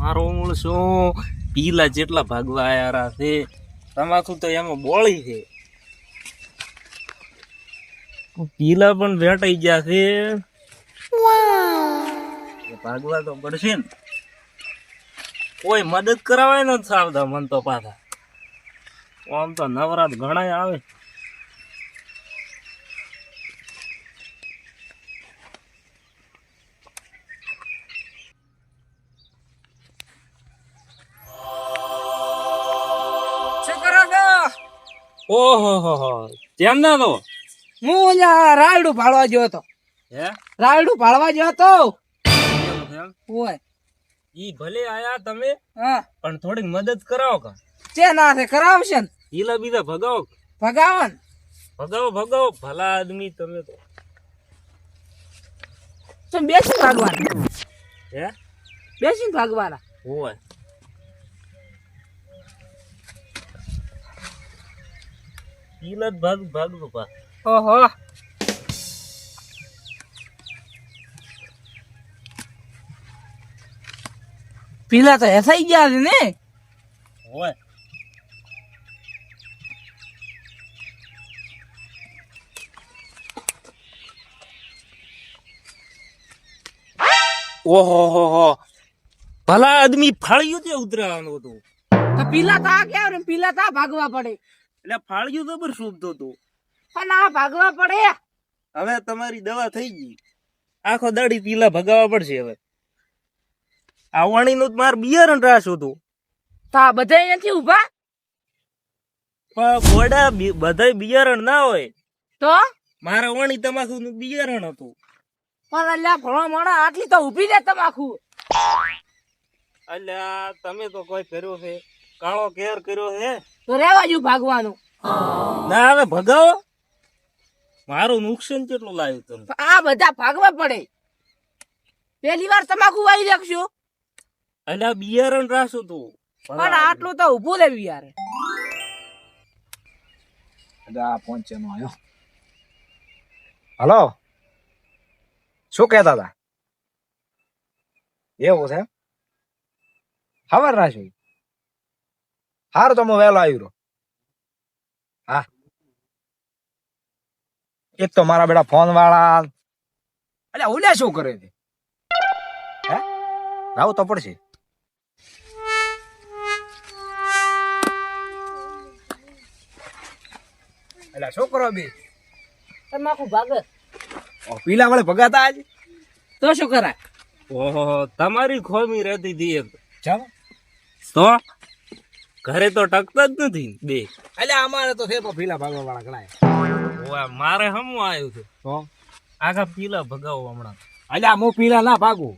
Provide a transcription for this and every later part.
મારો મૂળ શું પીલા જેટલા ભાગવા આયા છે તમાકુ તો એમાં બોળી છે પીલા પણ વેટાઈ ગયા છે ભાગવા તો પડશે ને કોઈ મદદ કરાવાય ને સાવધા મન તો પાછા આમ તો નવરાત ઘણા આવે ઓહો કેમ ના તો હું રાયડું ભાળવા ગયો હતો. હે રાયડું ભાળવા ગયો હતો. ઓય ઈ ભલે આયા તમે હા પણ થોડીક મદદ કરાવો કા ચે ના છે કરાવશે ને ઈલા બીજા ભગાવો ભગાવન ભગાવો ભલા આદમી તમે તો બેસી ભાગવાના હે બેસી ભાગવાના હોય ઈલા ભાગો પા ઓહો પીલા તો થઈ ગયા છે ને હોય ઓહો ભલા આદમી ફાળ્યું તે ઉતરાવાનું હતું તો પીલા તા કેવ ને પીલા તા ભાગવા પડે એટલે ફાળ્યું તો પણ શોભતું હતું પણ આ ભાગવા પડે હવે તમારી દવા થઈ ગઈ આખો દાડી પીલા ભગાવવા પડશે હવે આ વાણી નું માર બિયારણ રાસ હતું તા બધાય નથી ઉભા પણ ગોડા બધાય બિયારણ ના હોય તો મારા વાણી તમાકુ નું બિયારણ હતું પણ અલ્યા ભણવા માણા આટલી તો ઊભી દે તમાકુ અલ્યા તમે તો કોઈ કર્યો છે કાળો કેર કર્યો છે તો રેવા જો ભાગવાનું ના હવે ભગાવો મારું નુકસાન કેટલું લાવ્યું તમે આ બધા ભાગવા પડે પહેલી વાર તમાકુ વાઈ રાખશું અલ્યા બિયારણ રાસ હતું પણ આટલું તો ઊભું લેવી યાર આ પહોંચે નો આવ્યો હલો શું કહેતા હતા એવું છે ખબર ના છે હારું તો હું વહેલો આવી રહ્યો હા એક તો મારા બેટા ફોન વાળા એટલે ઓલ્યા શું કરે છે હે રાવ તો પડશે એટલે શું કરો બી તમાકુ ભાગે પીલા વાળે ભગાતા આજ તો શું કરાય ઓહો તમારી ખોમી રહેતી હતી એક ચાલો તો ઘરે તો ટકતા જ નથી બે એટલે અમારે તો છે પણ પીલા ભાગવા વાળા ઘણા ઓવા મારે હમું આવ્યું છે તો આખા પીલા ભગાવો હમણાં અલ્યા હું પીલા ના ભાગું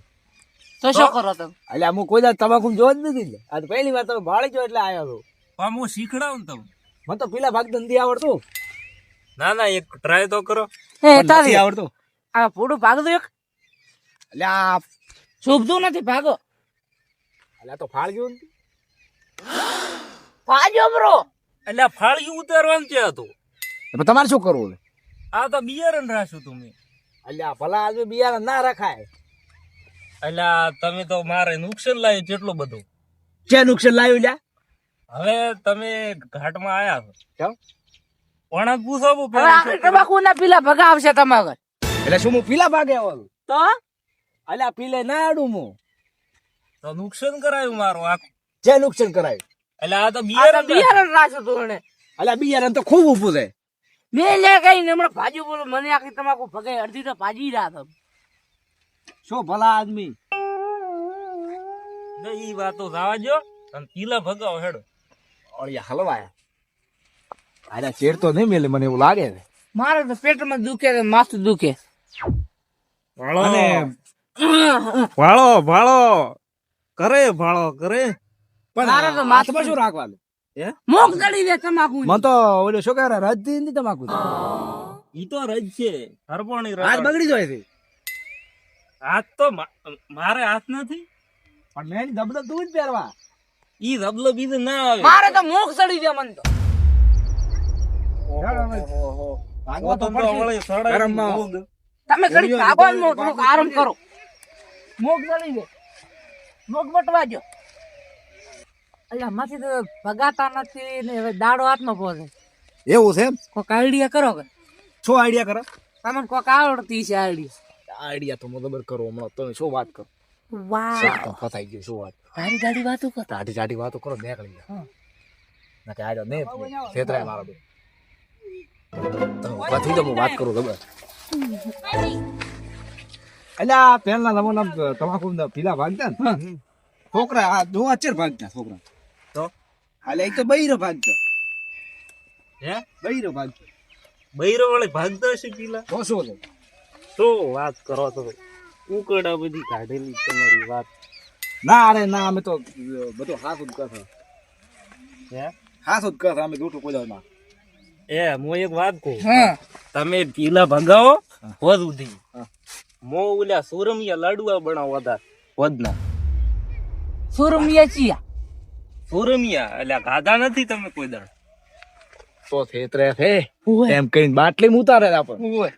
તો શું કરો તમે અલ્યા હું કોઈ દાડ તમાકુ જોવા જ નથી આ તો પહેલી વાર તમે ભાળી જો એટલે આવ્યો હતો પણ હું શીખડાવું ને તમે મને તો પીલા ભાગતા નથી આવડતું ના ના એક ટ્રાય તો કરો એ તારી નથી આવડતું આ પૂડું ભાગ દો એક અલ્યા શોભતું નથી ભાગો અલ્યા તો ફાળ ગયું નથી ભાજો બ્રો એટલે ફાળિયું ઉતારવાનું છે હતું પણ તમારે શું કરવું છે આ તો બિયારણ રાખ્યું તું મેં અલ્યા ભલા આદમી બિયારણ ના રખાય એટલે તમે તો મારે નુકસાન લાવ્યું જેટલું બધું છે નુકસાન લાવ્યું લ્યા હવે તમે ઘાટમાં આયા છો કેમ પણ પૂછો હવે આખરે તમાકુ ના પીલા ભગાવશે તમારે એટલે શું હું પીલા ભાગે આવવાનું તો અલ્યા પીલે ના આડું હું તો નુકસાન કરાયું મારું આખું જે નુકસાન કરાય એટલે આ તો બિયારણ રાખ્યું તું એને અલ્યા બિયારણ તો ખૂબ ઊભું છે મેં લે કઈ હમણાં ભાજી બોલો મને આખી તમાકુ ભગાઈ અડધી તો ભાજી રહ્યા શું ભલા આદમી ઈ વાતો જવા જો અને પીલા ભગાવો હેડો અળિયા હલવાયા અરે ચેડ તો નહીં મેલે મને એવું લાગે છે મારે તો પેટમાં દુખે છે માથું દુખે અને ભાળો કરે પણ મારે તો હાથમાં શું રાખવાનું હે મોક ચડી દે તમાકુ મને તો ઓલો શું કહેવાય રજતી નથી તમાકુ ઈ તો રજ છે હરપોણી હાથ બગડી જાય છે હાથ તો મારે હાથ નથી પણ મેં ધબધબ તું જ પહેરવા ઈ રબલો બીજો ના આવે મારે તો મોક ચડી દે મને તો ભાગવા તો પડશે. ગરમમાં. તમે ઘડી ભાગો ને થોડુંક આરામ કરો મોક ચડી દે મોક બટવા જો એટલે આમાંથી તો ભગાતા નથી ને હવે દાડો હાથમાં પહોંચે. એવું છે એમ? કોક આઈડિયા કરો કે શું આઈડિયા કરો? તમને કોક આવડતી છે આઈડિયા. આઈડિયા તો બરાબર કરો હમણાં. તમે શું વાત કરો? વાહ ફસાઈ ગયું. શું વાત? તારી દાડી વાતો કર. ટાઢી ટાઢી વાતો કરો નીકળી ગયા. ના કે આજો ને છેતરાય મારો બે. તમે ઊભા થઈ જાઓ, હું વાત કરું ખબર. અલ્યા પહેલા જમાના તમાકુ પીલા ભાગતા ને છોકરા આ જો અચર ભાગતા છોકરા તો હાલે એક તો બૈરો ભાગતા. હે બૈરો ભાગતા બૈરો વાળી ભાગતો હશે પીલા. તો શું છે? શું વાત કરો તો ઉકડા બધી કાઢેલી તમારી વાત. ના અરે ના, અમે તો બધું હાથ જ કરતા. હે હાથ જ કરતા અમે જૂઠું કોઈ ના. હું એક વાત કહું. હા તમે પીલા ભગાવો વધ ઉધી. હા. મો ઓલા સુરમિયા લાડુઆ બનાવો હતા વધના. સુરમિયા ચિયા સુરમિયા એટલે ગાધા નથી તમે કોઈ દળ. તો છેતરે છે ઓય એમ કઈ બાટલી ઉતારે આપણે ઓય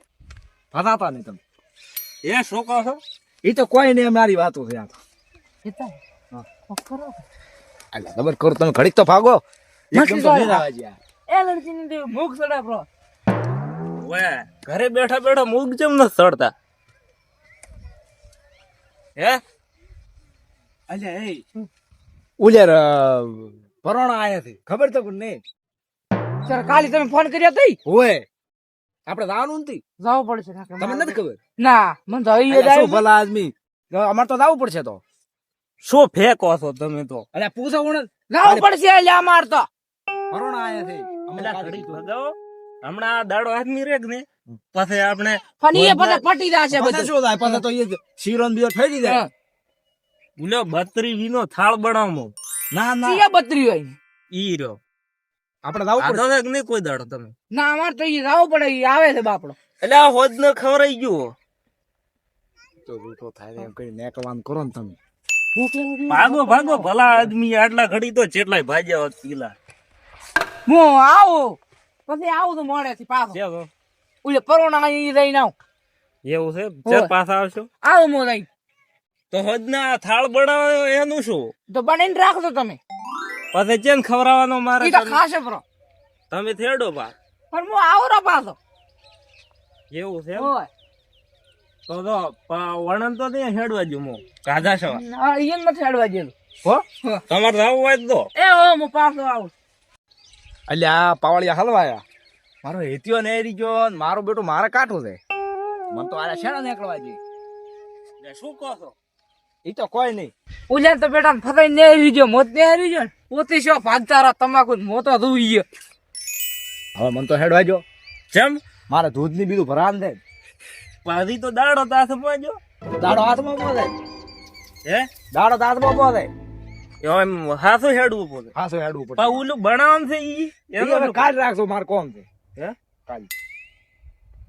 ફસાતા નહીં તમે. એ શું કહો છો? એ તો કોઈ નહીં, મારી વાતો છે આ તો. કેતા હા. કોક કરો. અલ્યા ખબર કરો તમે ઘડીક તો ભાગો. એકદમ તો નહીં આવવા જ્યાં. એ લડકીની દેવ મુખ સડા બ્રો. ઓએ ઘરે બેઠા બેઠા મૂગ જેમ ન સડતા. હે અલ્યા એ ઉલેર પરોણા આયા છે ખબર તો કોણ નહીં? સર કાલી તમે ફોન કર્યો તઈ ઓય આપણે જવાનું નથી. જાવ પડશે કાકા. તમને નથી ખબર? ના મને તો અહીં અલ્યા, શું યાદ ભલા આદમી, અમારે તો જવું પડશે તો. શું ફેંકો છો તમે તો? અલ્યા પૂછો કોણ? જાવ પડશે લ્યા માર તો. પરોણા આયા છે અમે પેલા કાઢી ઘડીક ભગાવો. હમણાં આ દાડો હાથમી રેક ને પછી આપણે પણ એ બધા પટી જશે પછી બધું. શું થાય? પછી તો એ શીરો ને બીજો થઈ જાય. હા. બોલ્યો 32 વીનો થાળ બનાવો. ના ના ચિયા બત્રી હોય ઈ રહ્યો આપણે જવું પડશે. આધો એક નહીં કોઈ દાડો તમે. ના અમાર તો ઈ જાવ પડે ઈ આવે છે બાપડો. એટલે આ હોદ ને ખવરાઈ ગયો. તો જૂઠો થાય એમ કઈ નેકવાનું કરો ને તમે. ભૂખ લાગી. ભાગો ભાગો ભલા આદમી આટલા ઘડી તો જેટલાય ભાજ્યા હોત પીલા. હું આવું પછી આવું તો મોડે થી પાછો ઓલે પરોણા અહીં લઈને આવ. એવું છે હોય. ચેર પાછા આવશો આવું મો લઈ તો હોદ ના થાળ બનાવ્યો એનું શું? તો બનાવીને રાખજો તમે. પછી ચેન ખવડાવવાનો મારે ઈ તો ખાશે બ્રો. તમે થેડો બા. પણ હું આવરો પાછો. એવું છે એમ? હોય તો વર્ણન તો ત્યાં હેડવા જો મો કાધા છો ઈયન માં છેડવા જેલું. હો તમારે જવું હોય તો એ હો હું પાછો આવું. અલ્યા પાવળિયા હલવાયા. મારો હેતિયો ને એરી ગયો ને મારો બેટો મારે કાઠું છે. મને તો આયા શેડા નીકળવા દે. શું કહો છો? ઈ તો કોઈ નહીં. ઉલ્યા તો બેટા ફસાઈ ને આવી ગયો મોત ને આવી ગયો ને પોતે શું ભાગતા રહો તમાકુ મોતો ધોઈ ગયો. હવે મને તો હેડવા જો. જેમ મારે દૂધ ની બીજું ભરાન દે. પાધી તો દાડો તાસ પહોંચ્યો. દાડો હાથમાં પોતે. હે દાડો હાથમાં પોતે. એમ હાસું હેડવું પડે. હા શું હેડવું પડે. પણ ઓલું બનાવવાનું છે ઈ ઈ એનું હવે કાલ રાખજો, મારે કોમ છે. હે કાલ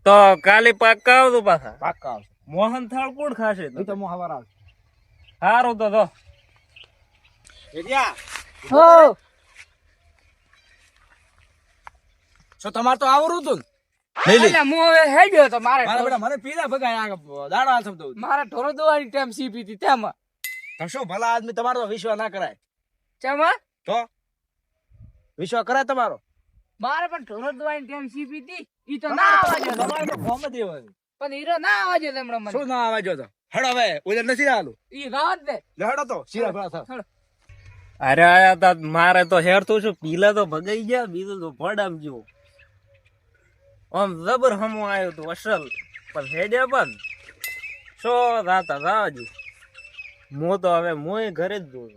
તો કાલે પાક્કા આવજો પાછા. પાક્કા આવશે. મોહન થાળ કોણ ખાશે? ઈ તો હું હવાર આવશે. સારું તો હો શું તમારે તો આવરું હતું ને? એટલે હું હવે હેડ્યો તો મારે મારા બેટા મને પીલા ભગાય આ દાડો હાથ દઉં. મારે ઢોરો દોવાની ટાઈમ સીપી હતી તેમાં તમે શું ભલા આદમી, તમારો તો વિશ્વાસ ના કરાય. ચેમાં તો વિશ્વાસ કરાય તમારો? મારે પણ ઢોરો દોવાની ટાઈમ સીપી હતી ઈ તો ના આવવા જો તમારે તો ફોર્મ જ એવું છે. પણ હીરો ના આવવા જો તમને મને શું ના આવે જો તો હેડો હવે ઉધર નથી આલું. ઈ રાત દે હેડો તો સીરા ભલા થાવ. અરે આયા તા મારે તો હેરતું છું પીલા તો ભગાઈ ગયા બીજું તો ફોડામ જેવું આમ જબર હમો આવ્યો તો અસલ પણ હેડે પણ શું રાતા રાવજો મો તો હવે મોય ઘરે જ જોઉં.